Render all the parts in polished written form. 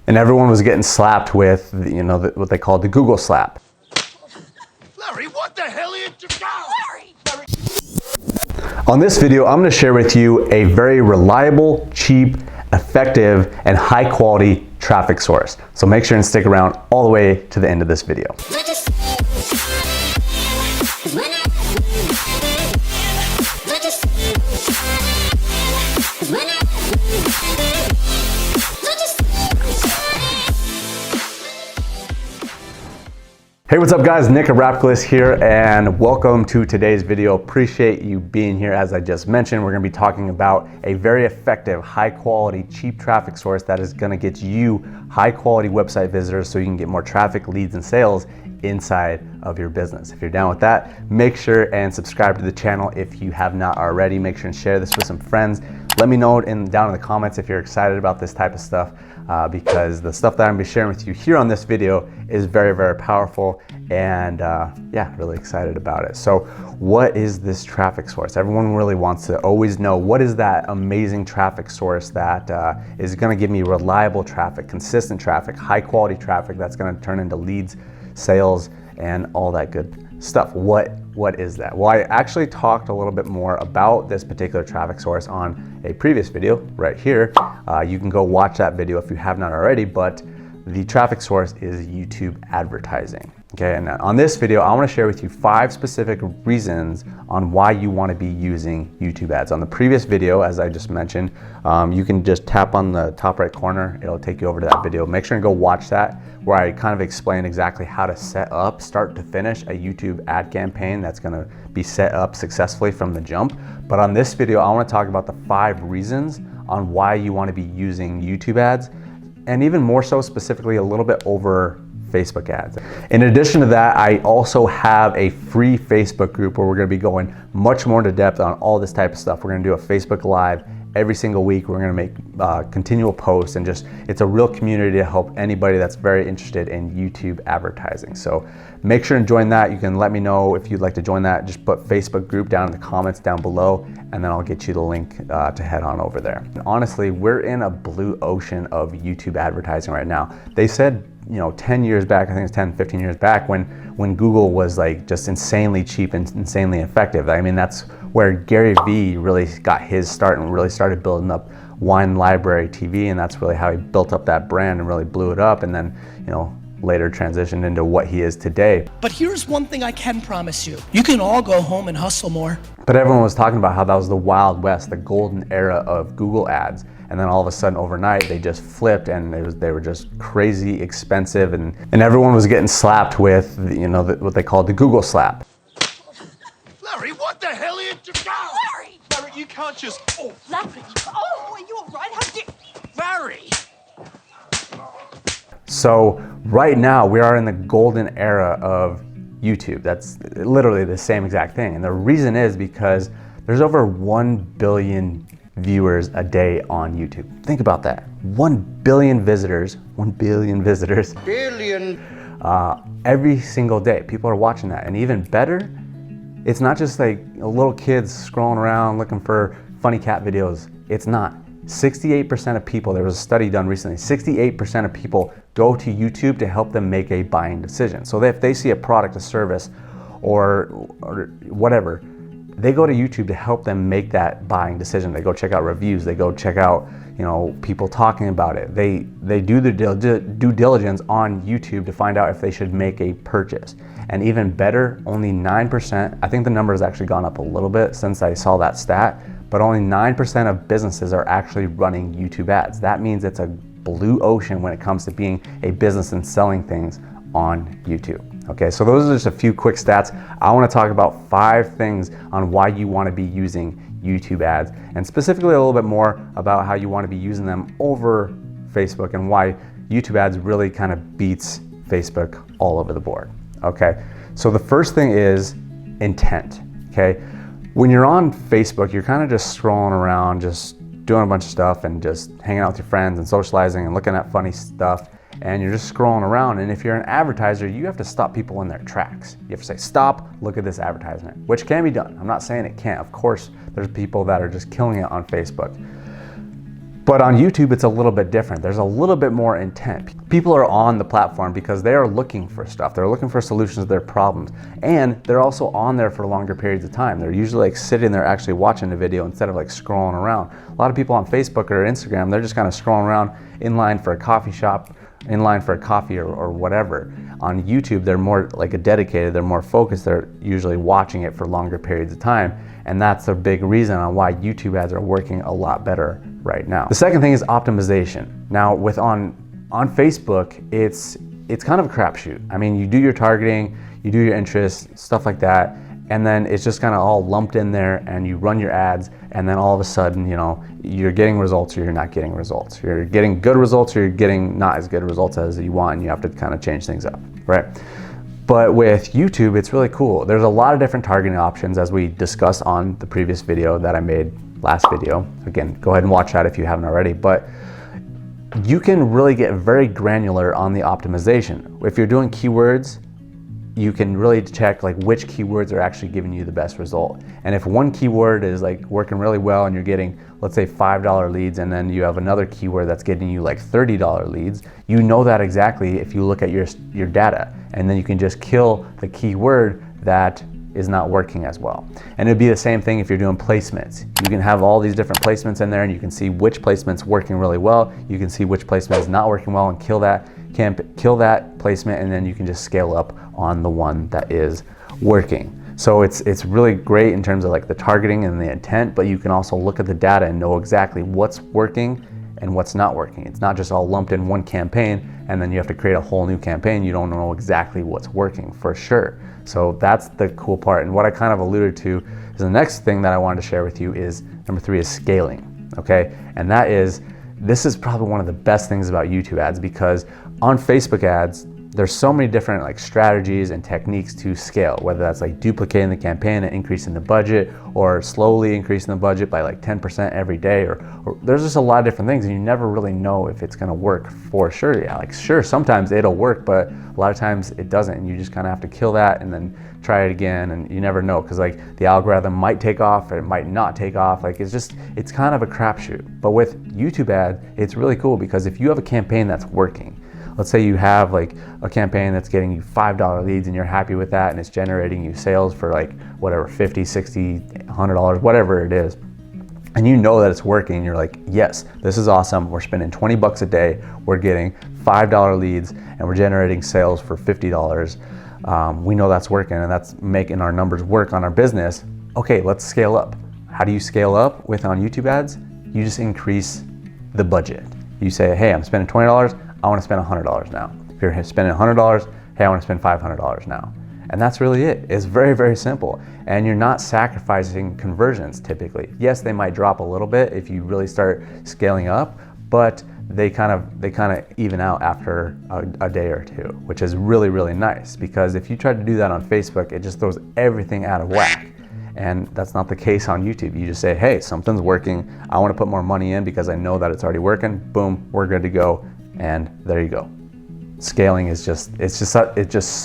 And everyone was getting slapped with, what they called the Google slap. Larry, what the hell are you doing? Larry! On this video, I'm going to share with you a very reliable, cheap, effective, and high quality traffic source. So make sure and stick around all the way to the end of this video. Hey, what's up guys? Nick of Rapkless here, and welcome to today's video. Appreciate you being here. As I just mentioned, we're gonna be talking about a very effective, high quality, cheap traffic source that is gonna get you high quality website visitors so you can get more traffic, leads, and sales inside of your business. If you're down with that, make sure and subscribe to the channel if you have not already. Make sure and share this with some friends. Let me know down in the comments if you're excited about this type of stuff, because the stuff that I'm gonna be sharing with you here on this video is very, very powerful, and yeah, really excited about it. So what is this traffic source? Everyone really wants to always know, what is that amazing traffic source that is gonna give me reliable traffic, consistent traffic, high quality traffic that's gonna turn into leads, sales, and all that good stuff. What is that? Well, I actually talked a little bit more about this particular traffic source on a previous video right here. You can go watch that video if you have not already, but the traffic source is YouTube advertising. Okay, and on this video, I want to share with you 5 specific reasons on why you want to be using YouTube ads. On the previous video, as I just mentioned, you can just tap on the top right corner. It'll take you over to that video. Make sure and go watch that, where I kind of explain exactly how to set up, start to finish, a YouTube ad campaign that's going to be set up successfully from the jump. But on this video, I want to talk about the 5 reasons on why you want to be using YouTube ads, and even more so specifically a little bit over Facebook ads. In addition to that, I also have a free Facebook group where we're gonna be going much more into depth on all this type of stuff. We're gonna do a Facebook Live every single week. We're gonna make continual posts, and just, it's a real community to help anybody that's very interested in YouTube advertising. So make sure and join that. You can let me know if you'd like to join that. Just put Facebook group down in the comments down below, and then I'll get you the link to head on over there. And honestly, we're in a blue ocean of YouTube advertising right now. They said, 10 years back, I think it's 10, 15 years back, when Google was like just insanely cheap and insanely effective. I mean, that's where Gary Vee really got his start and really started building up Wine Library TV, and that's really how he built up that brand and really blew it up, and then, later transitioned into what he is today. But here's one thing I can promise you. You can all go home and hustle more. But everyone was talking about how that was the Wild West, the golden era of Google ads. And then all of a sudden overnight, they just flipped, and they were just crazy expensive, and everyone was getting slapped with, what they called the Google slap. Larry, what the hell are you doing? Larry! Larry, you can't just... Oh, Larry! Oh, are you all right? How did... Larry! So right now we are in the golden era of YouTube. That's literally the same exact thing. And the reason is because there's over 1 billion viewers a day on YouTube. Think about that. 1 billion visitors, 1 billion visitors. Every single day. People are watching that. And even better, it's not just like little kids scrolling around looking for funny cat videos. It's not. 68% of people, there was a study done recently, 68% of people go to YouTube to help them make a buying decision. So if they see a product, a service, or whatever, they go to YouTube to help them make that buying decision. They go check out reviews, they go check out people talking about it. They do the due diligence on YouTube to find out if they should make a purchase. And even better, only 9%, I think the number has actually gone up a little bit since I saw that stat, but only 9% of businesses are actually running YouTube ads. That means it's a blue ocean when it comes to being a business and selling things on YouTube. Okay, so those are just a few quick stats. I want to talk about 5 things on why you want to be using YouTube ads, and specifically a little bit more about how you want to be using them over Facebook, and why YouTube ads really kind of beats Facebook all over the board. Okay, so the first thing is intent. Okay, when you're on Facebook, you're kind of just scrolling around, just doing a bunch of stuff and just hanging out with your friends and socializing and looking at funny stuff, and you're just scrolling around. And if you're an advertiser, you have to stop people in their tracks. You have to say, stop, look at this advertisement, which can be done. I'm not saying it can't. Of course, there's people that are just killing it on Facebook. But on YouTube, it's a little bit different. There's a little bit more intent. People are on the platform because they are looking for stuff. They're looking for solutions to their problems. And they're also on there for longer periods of time. They're usually like sitting there actually watching the video instead of like scrolling around. A lot of people on Facebook or Instagram, they're just kind of scrolling around in line for a coffee shop, in line for a coffee or whatever. On YouTube, they're more like a dedicated, they're more focused, they're usually watching it for longer periods of time. And that's a big reason on why YouTube ads are working a lot better right now. The second thing is optimization. Now on Facebook, it's kind of a crapshoot. I mean, you do your targeting, you do your interests, stuff like that, and then it's just kind of all lumped in there and you run your ads, and then all of a sudden, you know, you're getting results or you're not getting results. You're getting good results or you're getting not as good results as you want, and you have to kind of change things up, right? But with YouTube, it's really cool. There's a lot of different targeting options, as we discussed on the previous video that I made last video. Again, go ahead and watch that if you haven't already. But you can really get very granular on the optimization. If you're doing keywords, you can really check like which keywords are actually giving you the best result. And if one keyword is like working really well and you're getting, let's say $5 leads, and then you have another keyword that's getting you like $30 leads, you know that exactly if you look at your data, and then you can just kill the keyword that is not working as well. And it'd be the same thing if you're doing placements. You can have all these different placements in there, and you can see which placement's working really well. You can see which placement is not working well and kill that placement, and then you can just scale up on the one that is working. So it's really great in terms of like the targeting and the intent, but you can also look at the data and know exactly what's working and what's not working. It's not just all lumped in one campaign and then you have to create a whole new campaign. You don't know exactly what's working for sure. So that's the cool part. And what I kind of alluded to is the next thing that I wanted to share with you is number 3 is scaling, okay? And this is probably one of the best things about YouTube ads, because on Facebook ads, there's so many different like strategies and techniques to scale, whether that's like duplicating the campaign and increasing the budget, or slowly increasing the budget by like 10% every day, or there's just a lot of different things, and you never really know if it's gonna work for sure. Yeah, like sure, sometimes it'll work, but a lot of times it doesn't, and you just kind of have to kill that and then try it again, and you never know, because like the algorithm might take off or it might not take off. Like it's kind of a crapshoot. But with YouTube ads, it's really cool, because if you have a campaign that's working, let's say you have like a campaign that's getting you $5 leads and you're happy with that, and it's generating you sales for like whatever, $50, $60, $100, whatever it is, and you know that it's working. You're like, yes, this is awesome. We're spending 20 bucks a day. We're getting $5 leads and we're generating sales for $50. We know that's working, and that's making our numbers work on our business. Okay, let's scale up. How do you scale up on YouTube ads? You just increase the budget. You say, hey, I'm spending $20. I want to spend $100 now. If you're spending $100, hey, I want to spend $500 now. And that's really it. It's very, very simple. And you're not sacrificing conversions typically. Yes, they might drop a little bit if you really start scaling up, but they kind of even out after a day or two, which is really, really nice, because if you try to do that on Facebook, it just throws everything out of whack. And that's not the case on YouTube. You just say, hey, something's working. I want to put more money in because I know that it's already working. Boom, we're good to go. And there you go. Scaling is just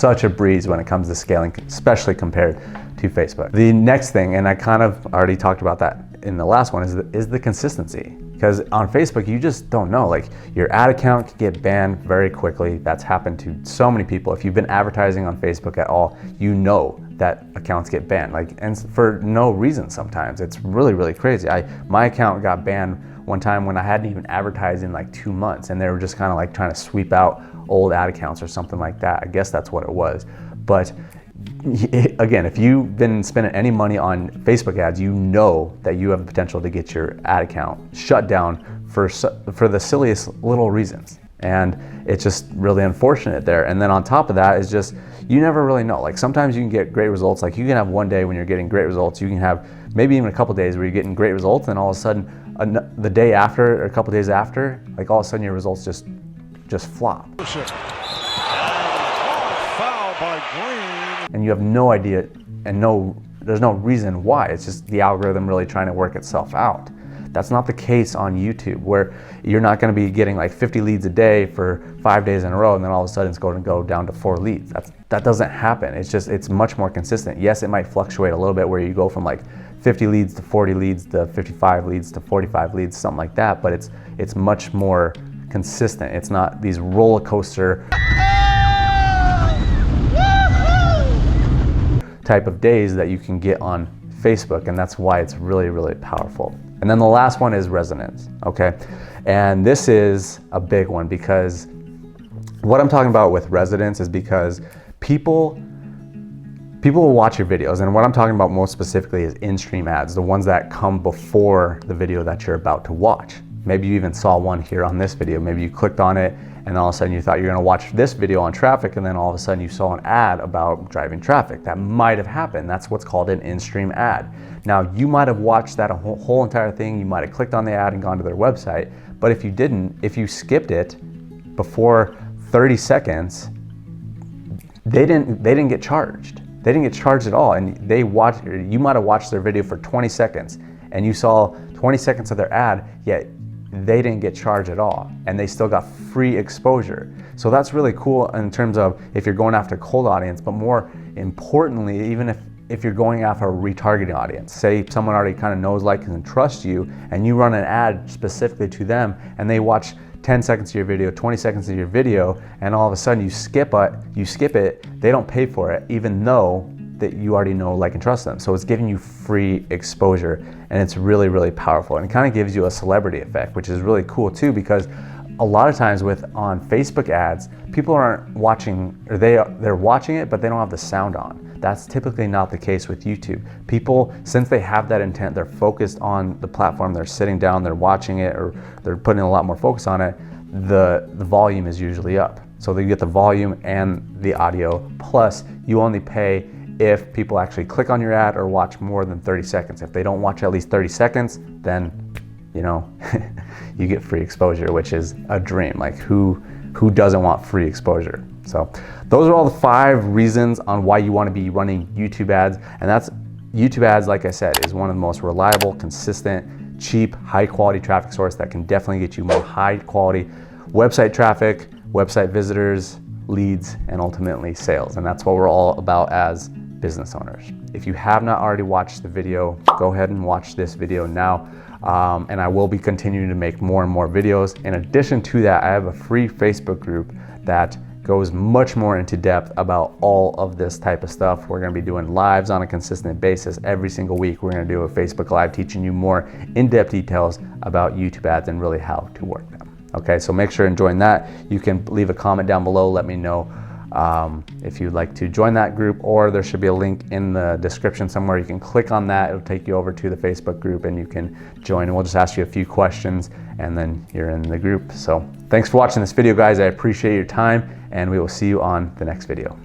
such a breeze when it comes to scaling, especially compared to Facebook. The next thing, and I kind of already talked about that in the last one, is the consistency. Because on Facebook, you just don't know. Like, your ad account can get banned very quickly. That's happened to so many people. If you've been advertising on Facebook at all, you know that accounts get banned, like, and for no reason sometimes. It's really, really crazy. My account got banned one time when I hadn't even advertised in like 2 months, and they were just kind of like trying to sweep out old ad accounts or something like that. I guess that's what it was. But again, if you've been spending any money on Facebook ads, you know that you have the potential to get your ad account shut down for the silliest little reasons. And it's just really unfortunate there. And then on top of that is just, you never really know. Like, sometimes you can get great results. Like, you can have one day when you're getting great results. You can have maybe even a couple days where you're getting great results, and all of a sudden the day after or a couple days after, like, all of a sudden your results just flop. And you have no idea, and there's no reason why. It's just the algorithm really trying to work itself out. That's not the case on YouTube, where you're not going to be getting like 50 leads a day for 5 days in a row, and then all of a sudden it's going to go down to 4 leads. That doesn't happen. It's much more consistent. Yes, it might fluctuate a little bit, where you go from like 50 leads to 40 leads to 55 leads to 45 leads, something like that, but it's much more consistent. It's not these roller coaster type of days that you can get on Facebook, and that's why it's really, really powerful. And then the last one is resonance, okay? And this is a big one, because what I'm talking about with resonance is because people will watch your videos, and what I'm talking about most specifically is in-stream ads, the ones that come before the video that you're about to watch. Maybe you even saw one here on this video. Maybe you clicked on it and all of a sudden you thought you were gonna watch this video on traffic, and then all of a sudden you saw an ad about driving traffic. That might have happened. That's what's called an in-stream ad. Now, you might have watched that whole entire thing. You might have clicked on the ad and gone to their website, but if you didn't, if you skipped it before 30 seconds, they didn't get charged. They didn't get charged at all, and you might have watched their video for 20 seconds and you saw 20 seconds of their ad, yet they didn't get charged at all, and they still got free exposure. So that's really cool in terms of if you're going after a cold audience, but more importantly, even if you're going after a retargeting audience. Say someone already kind of knows, likes, and trusts you, and you run an ad specifically to them, and they watch 10 seconds of your video, 20 seconds of your video, and all of a sudden you skip it, they don't pay for it, even though that you already know, like, and trust them. So it's giving you free exposure, and it's really, really powerful. And it kind of gives you a celebrity effect, which is really cool too, because a lot of times on Facebook ads, people aren't watching, or they're watching it, but they don't have the sound on. That's typically not the case with YouTube. People, since they have that intent, they're focused on the platform, they're sitting down, they're watching it, or they're putting a lot more focus on it, the volume is usually up. So they get the volume and the audio, plus you only pay if people actually click on your ad or watch more than 30 seconds. If they don't watch at least 30 seconds, then, you know, you get free exposure, which is a dream. Like, who doesn't want free exposure? So those are all the 5 reasons on why you want to be running YouTube ads. And that's YouTube ads, like I said, is one of the most reliable, consistent, cheap, high quality traffic source that can definitely get you more high quality website traffic, website visitors, leads, and ultimately sales. And that's what we're all about as business owners. If you have not already watched the video, go ahead and watch this video now. And I will be continuing to make more and more videos. In addition to that, I have a free Facebook group that goes much more into depth about all of this type of stuff. We're gonna be doing lives on a consistent basis every single week. We're gonna do a Facebook Live teaching you more in-depth details about YouTube ads and really how to work them. Okay, so make sure and join that. You can leave a comment down below, let me know if you'd like to join that group, or there should be a link in the description somewhere. You can click on that, it'll take you over to the Facebook group and you can join, and we'll just ask you a few questions and then you're in the group. So thanks for watching this video, guys. I appreciate your time, and we will see you on the next video.